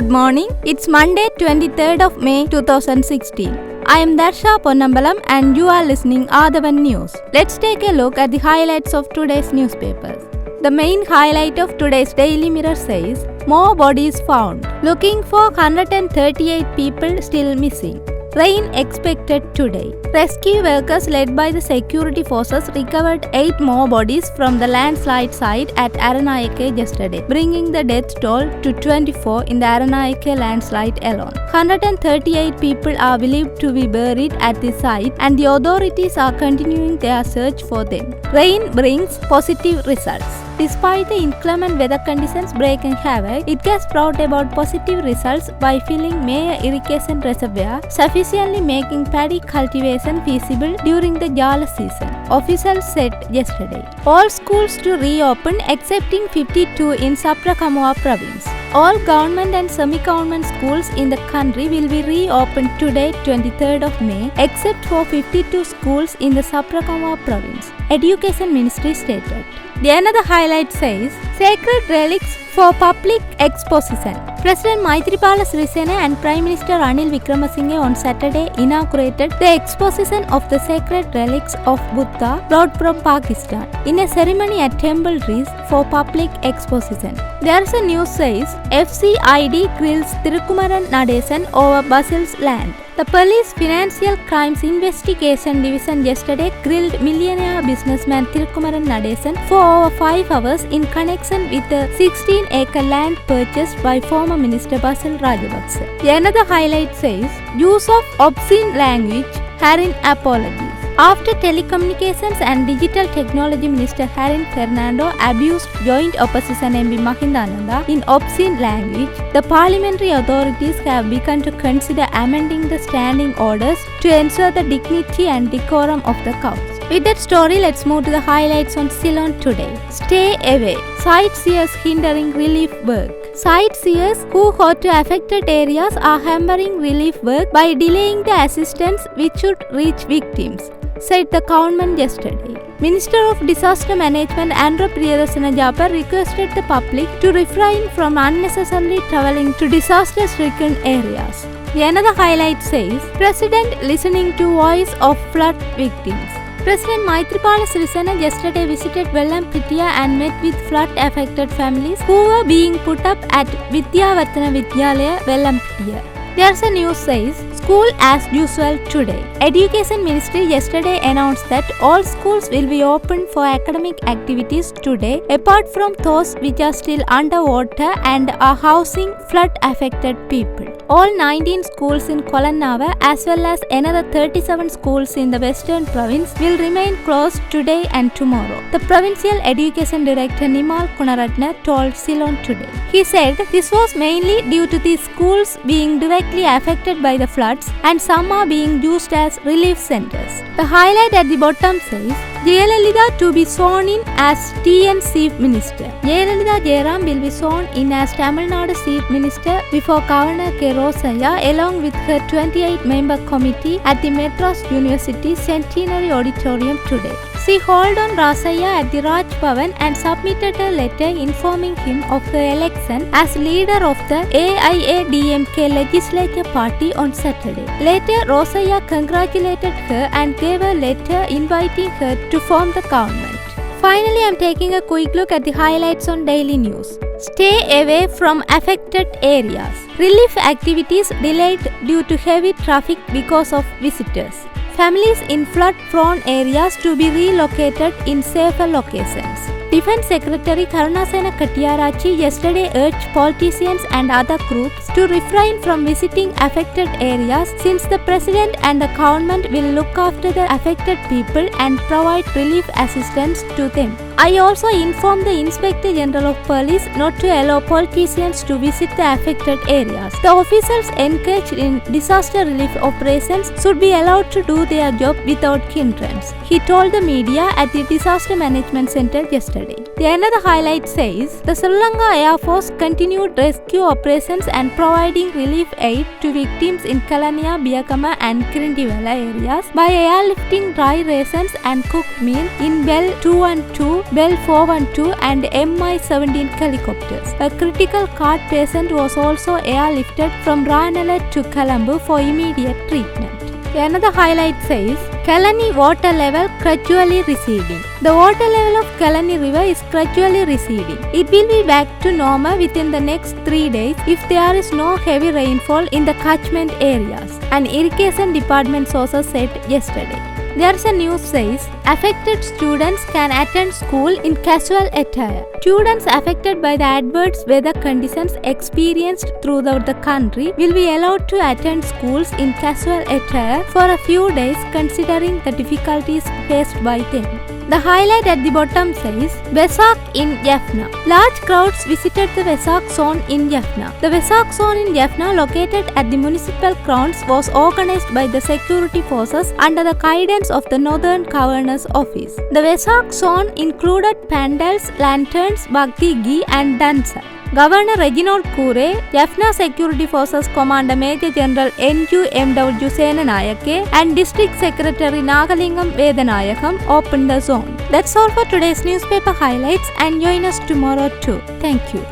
good morning. It's Monday, 23rd of May 2016. I am Darsha Ponnambalam and you are listening Athavan News. Let's take a look at the highlights of today's newspapers. The main highlight of today's Daily Mirror says, more bodies found. Looking for 138 people still missing. Rain expected today. Rescue workers led by the security forces recovered 8 more bodies from the landslide site at Aranayake yesterday, bringing the death toll to 24 in the Aranayake landslide alone. 138 people are believed to be buried at the site and the authorities are continuing their search for them. Rain brings positive results. Despite the inclement weather conditions breaking havoc, it has brought about positive results by filling Mayor Irrigation Reservoir, sufficiently making paddy cultivation feasible during the Jala season, officials said yesterday. All schools to reopen excepting 52 in Saprakamua province. All government and semi-government schools in the country will be reopened today, 23rd of May, except for 52 schools in the Saprakamua province, Education Ministry stated. The another highlight says, Sacred Relics for Public Exposition. President Maithripala Sirisena and Prime Minister Ranil Wickremesinghe on Saturday inaugurated the exposition of the sacred relics of Buddha brought from Pakistan in a ceremony at Temple Rees for public exposition. There's a news says, FCID grills Thirukumaran Nadesan over Basil's land. The Police Financial Crimes Investigation Division yesterday grilled millionaire businessman Thirukumaran Nadesan for over 5 hours in connection with the 16-acre land purchased by former Minister Basil Rajapaksa. Another highlight says, use of obscene language, Harin apologies. After Telecommunications and Digital Technology Minister Harin Fernando abused Joint Opposition MP Mahinda Ananda in obscene language, the parliamentary authorities have begun to consider amending the standing orders to ensure the dignity and decorum of the House. With that story, let's move to the highlights on Ceylon today. Stay away. Sightseers hindering relief work. Sightseers who go to affected areas are hampering relief work by delaying the assistance which should reach victims, said the government yesterday. Minister of Disaster Management Andhra Priyadasana Japar requested the public to refrain from unnecessarily travelling to disaster-stricken areas. The another highlight says, President listening to voice of flood victims. President Maithripala Sirisena yesterday visited Vellampittiya and met with flood-affected families who were being put up at Vidyavarthana Vidyalaya, Vellampittiya. There's a news says, school as usual today. Education Ministry yesterday announced that all schools will be open for academic activities today apart from those which are still underwater and are housing flood-affected people. All 19 schools in Kolannava as well as another 37 schools in the Western Province will remain closed today and tomorrow. The Provincial Education Director Nimal Kunaratne told Ceylon today. He said this was mainly due to the schools being directly affected by the floods and some are being used as relief centers. The highlight at the bottom says, Jayalalitha to be sworn in as TN Chief Minister. Jayalalitha Jairam will be sworn in as Tamil Nadu Chief Minister before Governor K. Rosaiah along with her 28-member committee at the Madras University Centenary Auditorium today. She hauled on Rosaiah at the Raj Bhavan and submitted a letter informing him of her election as leader of the AIADMK legislature party on Saturday. Later, Rosaiah congratulated her and gave a letter inviting her to form the government. Finally, I am taking a quick look at the highlights on daily news. Stay away from affected areas. Relief activities delayed due to heavy traffic because of visitors. Families in flood-prone areas to be relocated in safer locations. Defense Secretary Karunasena Kattiarachi yesterday urged politicians and other groups to refrain from visiting affected areas since the President and the government will look after the affected people and provide relief assistance to them. I also informed the Inspector General of Police not to allow politicians to visit the affected areas. The officials engaged in disaster relief operations should be allowed to do their job without hindrance, he told the media at the Disaster Management Center yesterday. The another highlight says, the Sri Lanka Air Force continued rescue operations and providing relief aid to victims in Kalaniya, Biyakama and Kirindiwala areas by airlifting dry rations and cooked meal in Well 2 and 2 Bell 412 and Mi-17 helicopters. A critical card patient was also airlifted from Ranelagh to Colombo for immediate treatment. Another highlight says, Kalani water level gradually receding. The water level of Kalani river is gradually receding. It will be back to normal within the next 3 days if there is no heavy rainfall in the catchment areas, an irrigation department sources said yesterday. There's a news says, affected students can attend school in casual attire. Students affected by the adverse weather conditions experienced throughout the country will be allowed to attend schools in casual attire for a few days considering the difficulties faced by them. The highlight at the bottom says, Vesak in Jaffna. Large crowds visited the Vesak zone in Jaffna. The Vesak zone in Jaffna, located at the municipal grounds, was organized by the security forces under the guidance of the Northern Governor's Office. The Vesak zone included pandals, lanterns, bhakti ghee and dancer. Governor Reginald Kure, Jaffna Security Forces Commander Major General NUMW Senanayake and District Secretary Nagalingam Vedanayakam opened the zone. That's all for today's newspaper highlights, and join us tomorrow too. Thank you.